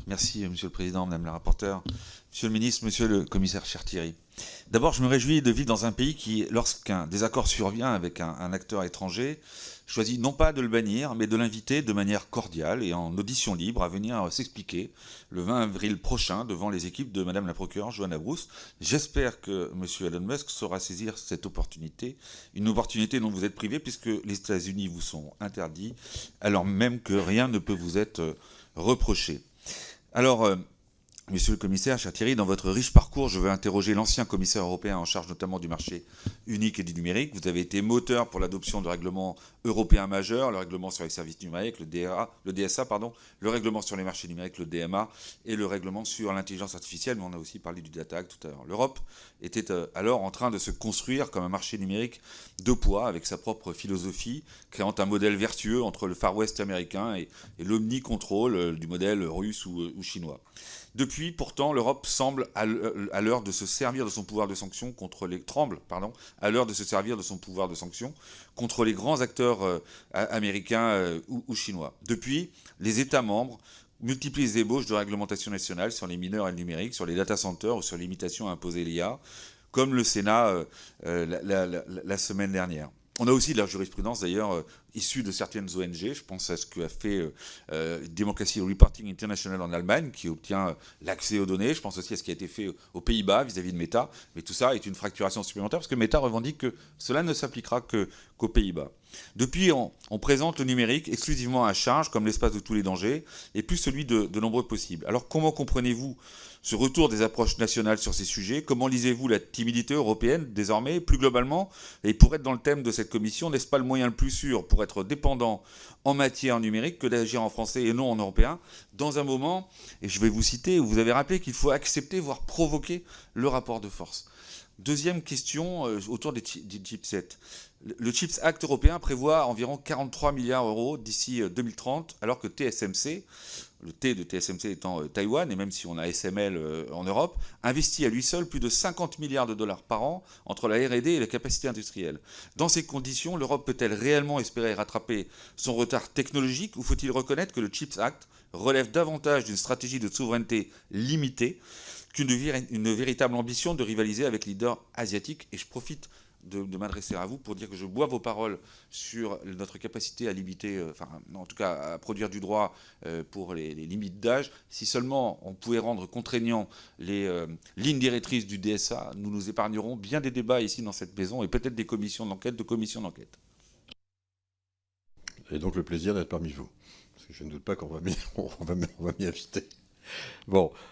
Merci, Monsieur le Président, Madame la rapporteure, Monsieur le Ministre, Monsieur le Commissaire, cher Thierry. D'abord, je me réjouis de vivre dans un pays qui, lorsqu'un désaccord survient avec un acteur étranger, choisit non pas de le bannir, mais de l'inviter de manière cordiale et en audition libre à venir s'expliquer le 20 avril prochain devant les équipes de Madame la procureure Johanna Bruce. J'espère que Monsieur Elon Musk saura saisir cette opportunité, une opportunité dont vous êtes privé puisque les États-Unis vous sont interdits, alors même que rien ne peut vous être reproché. Alors, Monsieur le Commissaire, cher Thierry, dans votre riche parcours, je veux interroger l'ancien commissaire européen en charge notamment du marché unique et du numérique. Vous avez été moteur pour l'adoption de règlements européens majeurs, le règlement sur les services numériques, le DSA, le règlement sur les marchés numériques, le DMA, et le règlement sur l'intelligence artificielle, mais on a aussi parlé du Data Act tout à l'heure. L'Europe était alors en train de se construire comme un marché numérique de poids, avec sa propre philosophie, créant un modèle vertueux entre le Far West américain et l'omni-contrôle du modèle russe ou chinois. Depuis, pourtant, l'Europe semble à l'heure de se servir de son pouvoir de sanction contre les à l'heure de se servir de son pouvoir de sanction contre les grands acteurs américains ou chinois. Depuis, les États membres multiplient les ébauches de réglementation nationale sur les mineurs et le numérique, sur les data centers ou sur l'imitation à imposer l'IA, comme le Sénat la semaine dernière. On a aussi de la jurisprudence d'ailleurs issue de certaines ONG. Je pense à ce qu'a fait Democracy Reporting International en Allemagne, qui obtient l'accès aux données. Je pense aussi à ce qui a été fait aux Pays-Bas vis-à-vis de Meta. Mais tout ça est une fracturation supplémentaire parce que Meta revendique que cela ne s'appliquera qu'aux Pays-Bas. Depuis, on présente le numérique exclusivement à charge comme l'espace de tous les dangers et plus celui de nombreux possibles. Alors comment comprenez-vous ce retour des approches nationales sur ces sujets? Comment lisez-vous la timidité européenne désormais, plus globalement? Et pour être dans le thème de cette commission, n'est-ce pas le moyen le plus sûr pour être dépendant en matière numérique que d'agir en français et non en européen, dans un moment, et je vais vous citer, où vous avez rappelé qu'il faut accepter, voire provoquer le rapport de force. Deuxième question autour des chipsets. Le Chips Act européen prévoit environ 43 milliards d'euros d'ici 2030, alors que TSMC, le T de TSMC étant Taïwan, et même si on a SML en Europe, investit à lui seul plus de 50 milliards de dollars par an entre la R&D et la capacité industrielle. Dans ces conditions, l'Europe peut-elle réellement espérer rattraper son retard technologique, ou faut-il reconnaître que le Chips Act relève davantage d'une stratégie de souveraineté limitée qu'une véritable ambition de rivaliser avec les leaders asiatiques? Et je profite de m'adresser à vous pour dire que je bois vos paroles sur notre capacité à limiter, en tout cas à produire du droit pour les limites d'âge. Si seulement on pouvait rendre contraignant les lignes directrices du DSA, nous nous épargnerons bien des débats ici dans cette maison et peut-être des commissions d'enquête, Et donc le plaisir d'être parmi vous. Parce que je ne doute pas qu'on va m'y inviter. Bon,